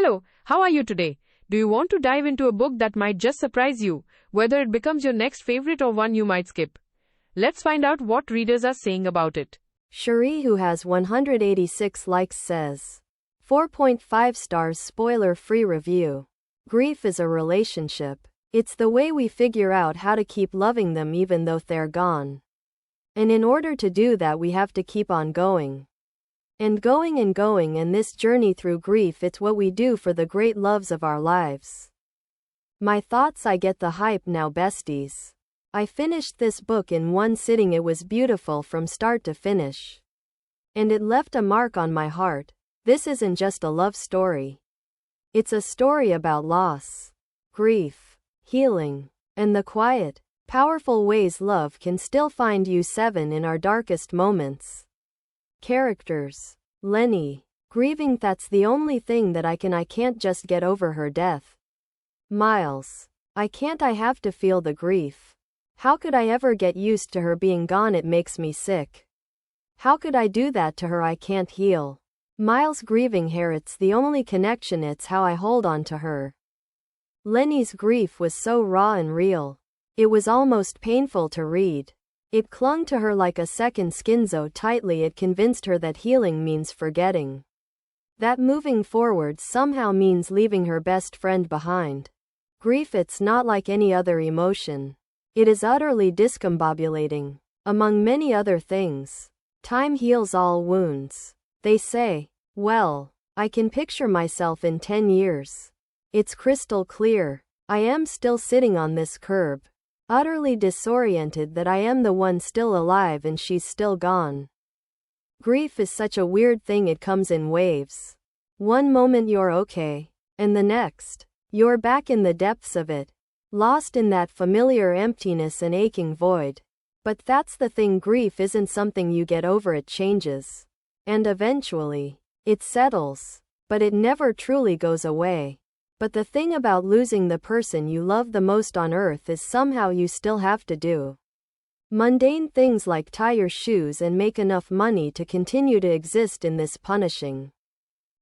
Hello, how are you today? Do you want to dive into a book that might just surprise you, whether it becomes your next favorite or one you might skip? Let's find out what readers are saying about it. Cherie, who has 186 likes, says 4.5 stars. Spoiler-free review. Grief is a relationship. It's the way we figure out how to keep loving them even though they're gone. And in order to do that, we have to keep on going. And going and going, and this journey through grief, it's what we do for the great loves of our lives. My thoughts: I get the hype now, besties. I finished this book in one sitting. It was beautiful from start to finish. And it left a mark on my heart. This isn't just a love story. It's a story about loss, grief, healing, and the quiet, powerful ways love can still find you. 7 in our darkest moments. Characters. Lenny. Grieving, that's the only thing that I can't just get over her death. Miles. I can't, I have to feel the grief. How could I ever get used to her being gone? It makes me sick. How could I do that to her? I can't heal. Miles. Grieving her, it's the only connection, it's how I hold on to her. Lenny's grief was so raw and real. It was almost painful to read. It clung to her like a second skin so tightly. It convinced her that healing means forgetting. That moving forward somehow means leaving her best friend behind. Grief, it's not like any other emotion. It is utterly discombobulating. Among many other things, time heals all wounds, they say. Well, I can picture myself in 10 years. It's crystal clear. I am still sitting on this curb, utterly disoriented that I am the one still alive and she's still gone. Grief is such a weird thing. It comes in waves. One moment you're okay, and the next, you're back in the depths of it, lost in that familiar emptiness and aching void. But that's the thing, grief isn't something you get over. It changes. And eventually, it settles. But it never truly goes away. But the thing about losing the person you love the most on earth is somehow you still have to do mundane things like tie your shoes and make enough money to continue to exist in this punishing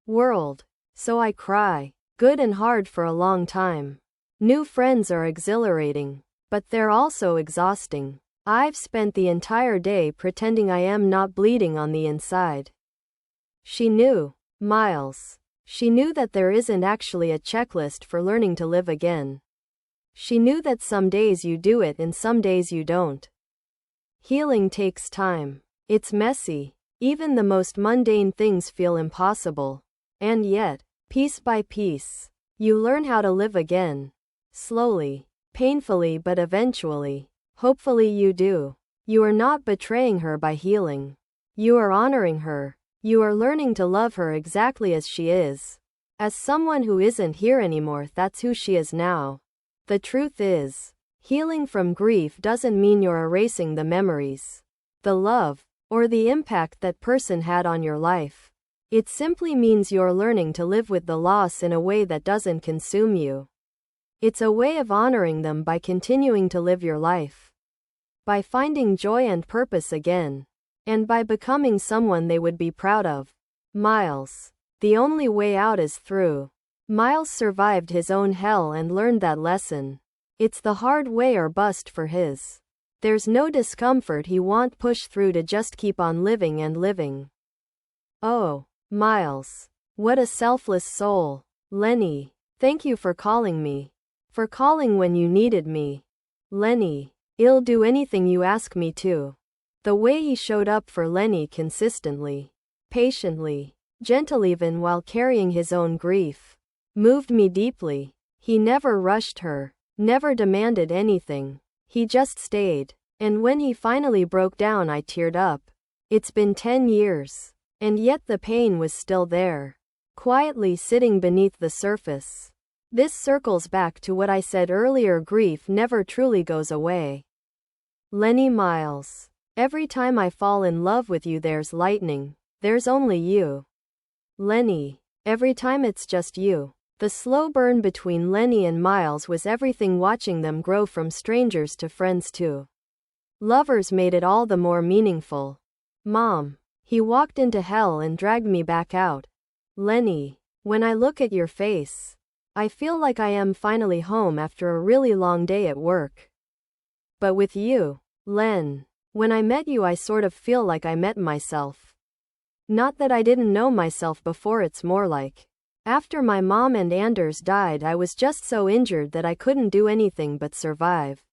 world. So I cry good and hard for a long time. New friends are exhilarating, but they're also exhausting. I've spent the entire day pretending I am not bleeding on the inside. She knew. Miles. She knew that there isn't actually a checklist for learning to live again. She knew that some days you do it and some days you don't. Healing takes time. It's messy. Even the most mundane things feel impossible. And yet, piece by piece, you learn how to live again. Slowly, painfully, but eventually. Hopefully you do. You are not betraying her by healing. You are honoring her. You are learning to love her exactly as she is. As someone who isn't here anymore, that's who she is now. The truth is, healing from grief doesn't mean you're erasing the memories, the love, or the impact that person had on your life. It simply means you're learning to live with the loss in a way that doesn't consume you. It's a way of honoring them by continuing to live your life, by finding joy and purpose again, and by becoming someone they would be proud of. Miles. The only way out is through. Miles survived his own hell and learned that lesson. It's the hard way or bust for his. There's no discomfort he won't push through to just keep on living and living. Oh, Miles. What a selfless soul. Lenny. Thank you for calling me. For calling when you needed me. Lenny. I'll do anything you ask me to. The way he showed up for Lenny consistently, patiently, gentle, even while carrying his own grief, moved me deeply. He never rushed her, never demanded anything. He just stayed. And when he finally broke down, I teared up. It's been 10 years. And yet the pain was still there, quietly sitting beneath the surface. This circles back to what I said earlier: grief never truly goes away. Lenny. Miles. Every time I fall in love with you, there's lightning. There's only you. Lenny. Every time it's just you. The slow burn between Lenny and Miles was everything. Watching them grow from strangers to friends to lovers made it all the more meaningful. Mom. He walked into hell and dragged me back out. Lenny. When I look at your face, I feel like I am finally home after a really long day at work. But with you, Len, when I met you I sort of feel like I met myself. Not that I didn't know myself before, it's more like, after my mom and Anders died I was just so injured that I couldn't do anything but survive.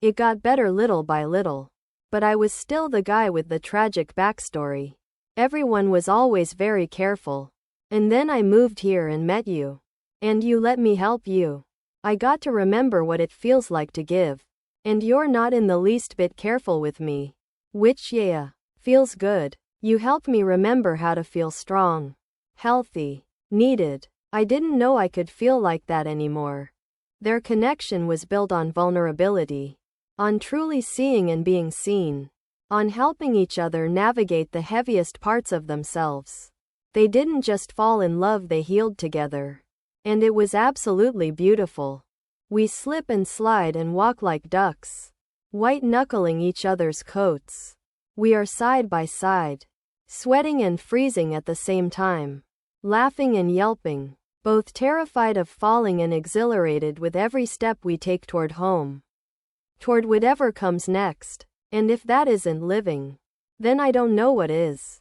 It got better little by little. But I was still the guy with the tragic backstory. Everyone was always very careful. And then I moved here and met you. And you let me help you. I got to remember what it feels like to give. And you're not in the least bit careful with me. Which, yeah, feels good. You help me remember how to feel strong, healthy, needed. I didn't know I could feel like that anymore. Their connection was built on vulnerability, on truly seeing and being seen, on helping each other navigate the heaviest parts of themselves. They didn't just fall in love, they healed together. And it was absolutely beautiful. We slip and slide and walk like ducks, white-knuckling each other's coats. We are side by side, sweating and freezing at the same time, laughing and yelping, both terrified of falling and exhilarated with every step we take toward home, toward whatever comes next. And if that isn't living, then I don't know what is.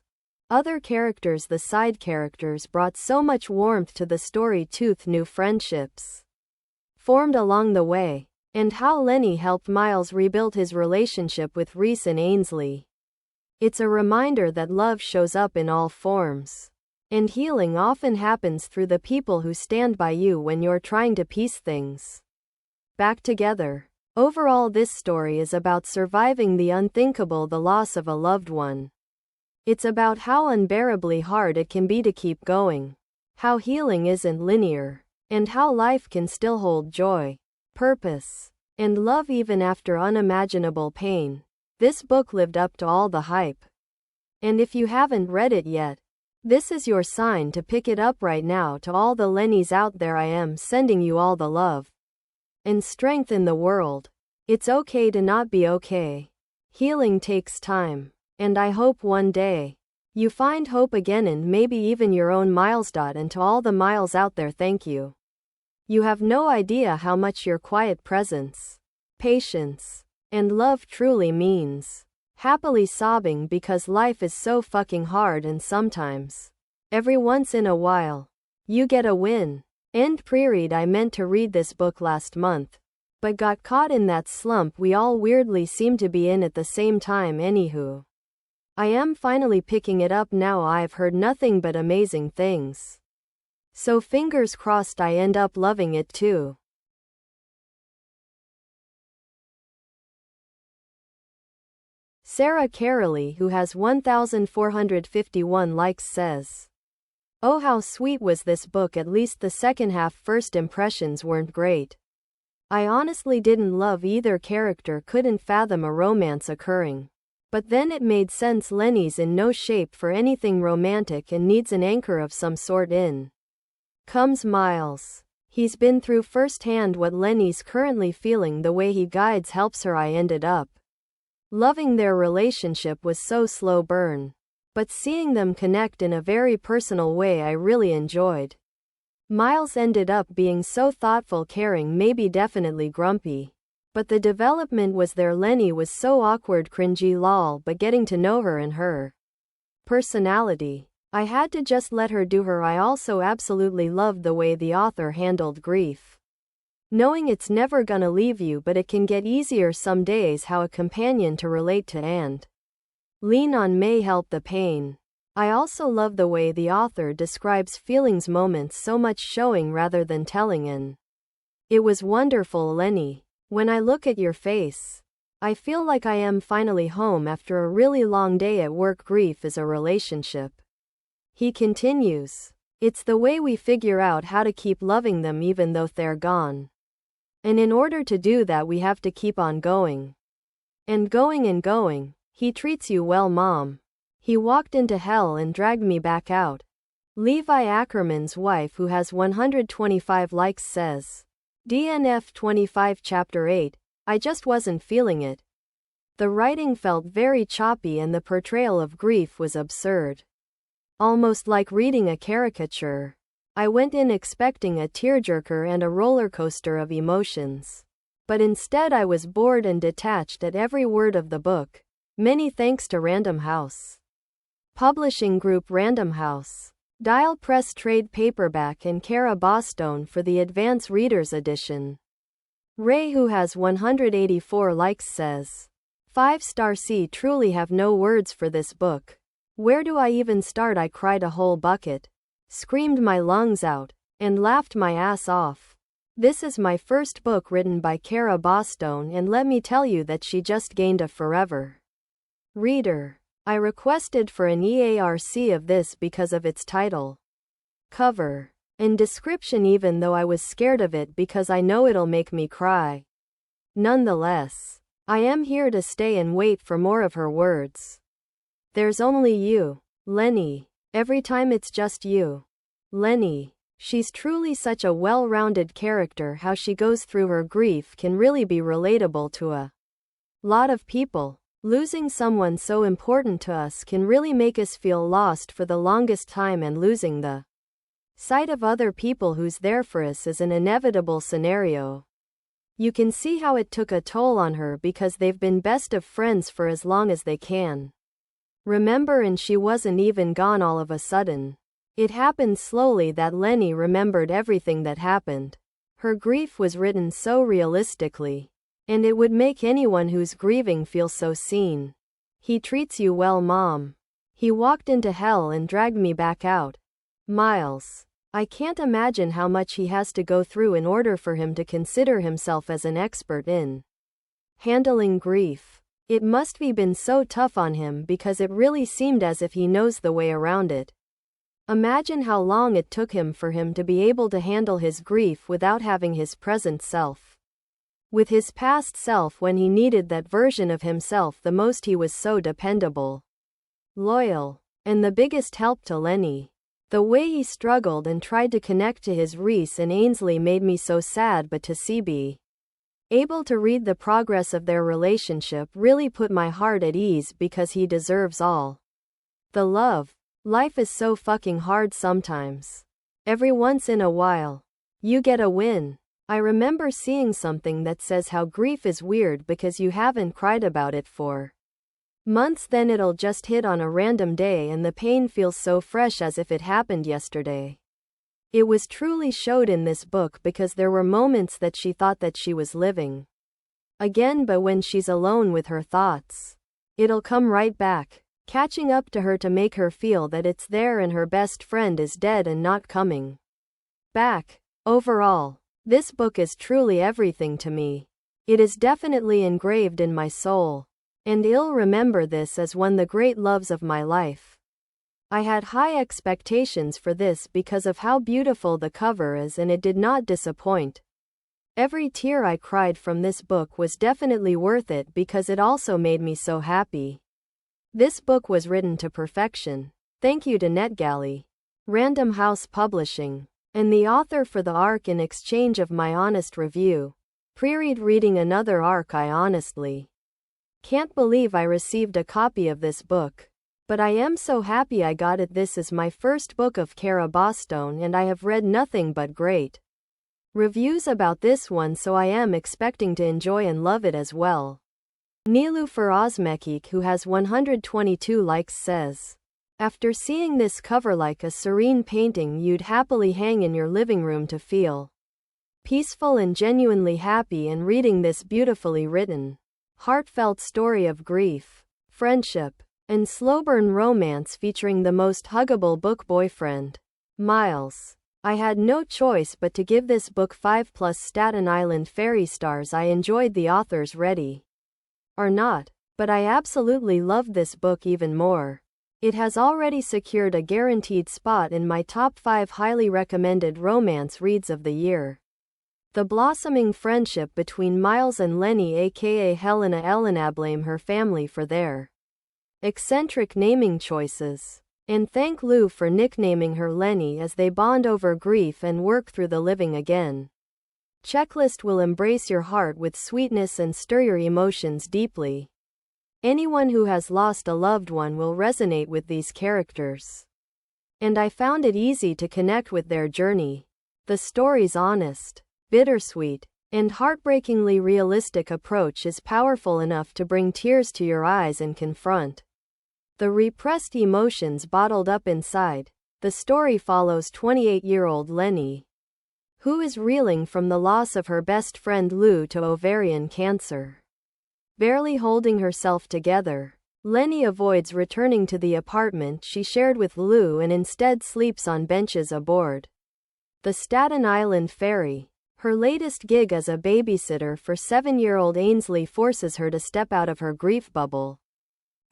Other characters, the side characters, brought so much warmth to the story. New friendships formed along the way, and how Lenny helped Miles rebuild his relationship with Reese and Ainsley. It's a reminder that love shows up in all forms, and healing often happens through the people who stand by you when you're trying to piece things back together. Overall, this story is about surviving the unthinkable, the loss of a loved one. It's about how unbearably hard it can be to keep going, how healing isn't linear, and how life can still hold joy, purpose, and love even after unimaginable pain. This book lived up to all the hype. And if you haven't read it yet, this is your sign to pick it up right now. To all the Lennys out there, I am sending you all the love and strength in the world. It's okay to not be okay. Healing takes time. And I hope one day you find hope again, and maybe even your own Miles. And to all the Miles out there, thank you. You have no idea how much your quiet presence, patience, and love truly means. Happily sobbing because life is so fucking hard, and sometimes, every once in a while, you get a win. End pre-read. I meant to read this book last month, but got caught in that slump we all weirdly seem to be in at the same time. Anywho, I am finally picking it up now. I've heard nothing but amazing things. So fingers crossed I end up loving it too. Sarah Caroley, who has 1,451 likes, says, "Oh, how sweet was this book. At least the second half. First impressions weren't great. I honestly didn't love either character, couldn't fathom a romance occurring. But then it made sense. Lenny's in no shape for anything romantic and needs an anchor of some sort. In comes Miles. He's been through firsthand what Lenny's currently feeling. The way he guides helps her. I ended up loving their relationship. Was so slow burn, but seeing them connect in a very personal way I really enjoyed. Miles ended up being so thoughtful, caring, maybe definitely grumpy. But the development was there. Lenny was so awkward, cringy, lol, but getting to know her and her personality, I had to just let her do her. I also absolutely loved the way the author handled grief. Knowing it's never gonna leave you, but it can get easier some days. How a companion to relate to and lean on may help the pain. I also love the way the author describes feelings, moments, so much showing rather than telling, and it was wonderful. Lenny, when I look at your face, I feel like I am finally home after a really long day at work. Grief is a relationship," he continues. "It's the way we figure out how to keep loving them even though they're gone. And in order to do that, we have to keep on going. And going and going. He treats you well, Mom. He walked into hell and dragged me back out." Levi Ackerman's wife, who has 125 likes, says, DNF 25 Chapter 8, "I just wasn't feeling it. The writing felt very choppy and the portrayal of grief was absurd. Almost like reading a caricature. I went in expecting a tearjerker and a roller coaster of emotions. But instead I was bored and detached at every word of the book. Many thanks to Random House Publishing Group, Random House Dial Press Trade Paperback, and Cara Bastone for the Advance Readers Edition. Ray, who has 184 likes, says, 5-star C. Truly have no words for this book. Where do I even start? I cried a whole bucket, screamed my lungs out, and laughed my ass off. This is my first book written by Cara Bastone, and let me tell you that she just gained a forever reader. I requested for an EARC of this because of its title, cover, and description, even though I was scared of it because I know it'll make me cry. Nonetheless, I am here to stay and wait for more of her words. There's only you, Lenny. Every time it's just you, Lenny. She's truly such a well-rounded character. How she goes through her grief can really be relatable to a lot of people. Losing someone so important to us can really make us feel lost for the longest time, and losing the sight of other people who's there for us is an inevitable scenario. You can see how it took a toll on her because they've been best of friends for as long as they can remember, and she wasn't even gone all of a sudden. It happened slowly that Lenny remembered everything that happened. Her grief was written so realistically, and it would make anyone who's grieving feel so seen. He treats you well, Mom. He walked into hell and dragged me back out. Miles. I can't imagine how much he has to go through in order for him to consider himself as an expert in handling grief. It must be been so tough on him because it really seemed as if he knows the way around it. Imagine how long it took him for him to be able to handle his grief without having his present self with his past self when he needed that version of himself the most. He was so dependable, loyal, and the biggest help to Lenny. The way he struggled and tried to connect to his Reese and Ainsley made me so sad, but to be able to read the progress of their relationship really put my heart at ease because he deserves all the love. Life is so fucking hard sometimes. Every once in a while, you get a win. I remember seeing something that says how grief is weird because you haven't cried about it for months, then it'll just hit on a random day and the pain feels so fresh as if it happened yesterday. It was truly showed in this book because there were moments that she thought that she was living again, but when she's alone with her thoughts, it'll come right back, catching up to her to make her feel that it's there and her best friend is dead and not coming back. Overall, this book is truly everything to me. It is definitely engraved in my soul, and I'll remember this as one of the great loves of my life. I had high expectations for this because of how beautiful the cover is, and it did not disappoint. Every tear I cried from this book was definitely worth it because it also made me so happy. This book was written to perfection. Thank you to NetGalley, Random House Publishing, and the author for the arc in exchange of my honest review. Pre-read reading another arc. I honestly can't believe I received a copy of this book. But I am so happy I got it. This is my first book of Cara Bastone and I have read nothing but great reviews about this one, so I am expecting to enjoy and love it as well. Niloufar Ozmekik, who has 122 likes, says, after seeing this cover, like a serene painting you'd happily hang in your living room to feel peaceful and genuinely happy, and reading this beautifully written, heartfelt story of grief, friendship, and slow burn romance featuring the most huggable book boyfriend, Miles. I had no choice but to give this book 5+ Staten Island fairy stars. I enjoyed the author's Ready or Not, but I absolutely loved this book even more. It has already secured a guaranteed spot in my top 5 highly recommended romance reads of the year. The blossoming friendship between Miles and Lenny, aka Helena, blame her family for their eccentric naming choices, and thank Lou for nicknaming her Lenny as they bond over grief and work through the living again. Checklist will embrace your heart with sweetness and stir your emotions deeply. Anyone who has lost a loved one will resonate with these characters. and I found it easy to connect with their journey. The story's honest, bittersweet, and heartbreakingly realistic approach is powerful enough to bring tears to your eyes and confront the repressed emotions bottled up inside. The story follows 28-year-old Lenny, who is reeling from the loss of her best friend Lou to ovarian cancer. Barely holding herself together, Lenny avoids returning to the apartment she shared with Lou and instead sleeps on benches aboard the Staten Island ferry. Her latest gig as a babysitter for 7-year-old Ainsley forces her to step out of her grief bubble.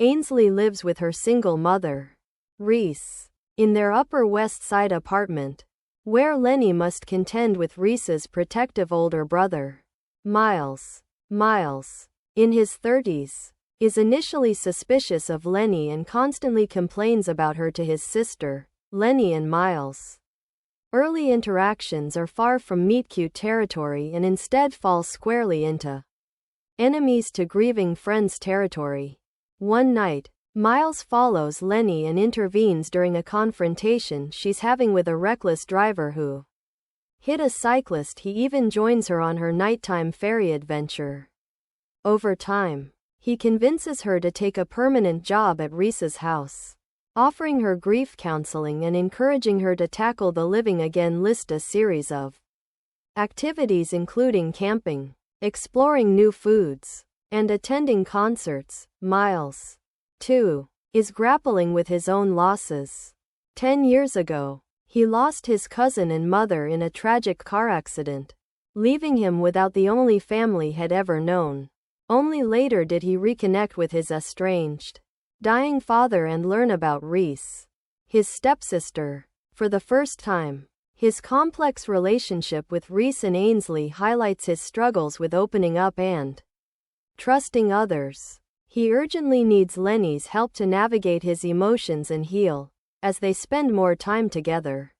Ainsley lives with her single mother, Reese, in their Upper West Side apartment, where Lenny must contend with Reese's protective older brother, Miles. Miles, in his 30s, is initially suspicious of Lenny and constantly complains about her to his sister. Lenny and Miles' early interactions are far from meet-cute territory and instead fall squarely into enemies to grieving friends territory. One night, Miles follows Lenny and intervenes during a confrontation she's having with a reckless driver who hit a cyclist. He even joins her on her nighttime ferry adventure. Over time, he convinces her to take a permanent job at Reese's house, offering her grief counseling and encouraging her to tackle the living again list, a series of activities including camping, exploring new foods, and attending concerts. Miles, too, is grappling with his own losses. 10 years ago, he lost his cousin and mother in a tragic car accident, leaving him without the only family had ever known. Only later did he reconnect with his estranged, dying father and learn about Reese, his stepsister, for the first time. His complex relationship with Reese and Ainsley highlights his struggles with opening up and trusting others. He urgently needs Lenny's help to navigate his emotions and heal. As they spend more time together,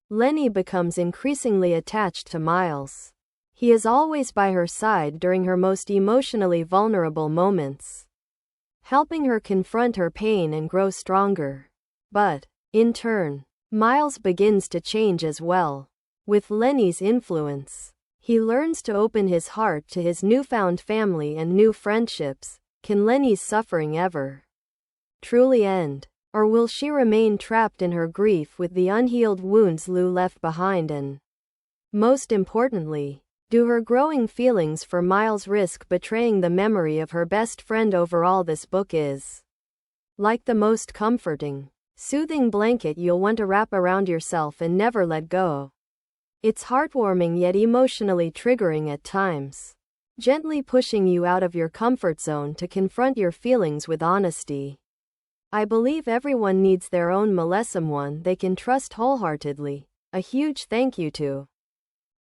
Lenny becomes increasingly attached to Miles. He is always by her side during her most emotionally vulnerable moments, helping her confront her pain and grow stronger. But, in turn, Miles begins to change as well. With Lenny's influence, he learns to open his heart to his newfound family and new friendships. Can Lenny's suffering ever truly end? Or will she remain trapped in her grief with the unhealed wounds Lou left behind? And, most importantly, do her growing feelings for Miles risk betraying the memory of her best friend? Overall, this book is like the most comforting, soothing blanket you'll want to wrap around yourself and never let go. It's heartwarming yet emotionally triggering at times, gently pushing you out of your comfort zone to confront your feelings with honesty. I believe everyone needs their own someone they can trust wholeheartedly. A huge thank you to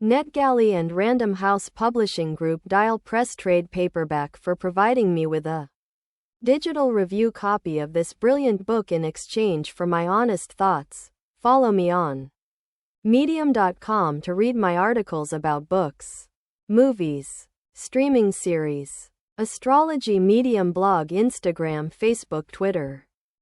NetGalley and Random House Publishing Group Dial Press Trade Paperback for providing me with a digital review copy of this brilliant book in exchange for my honest thoughts. Follow me on Medium.com to read my articles about books, movies, streaming series, astrology, Medium blog, Instagram, Facebook, Twitter.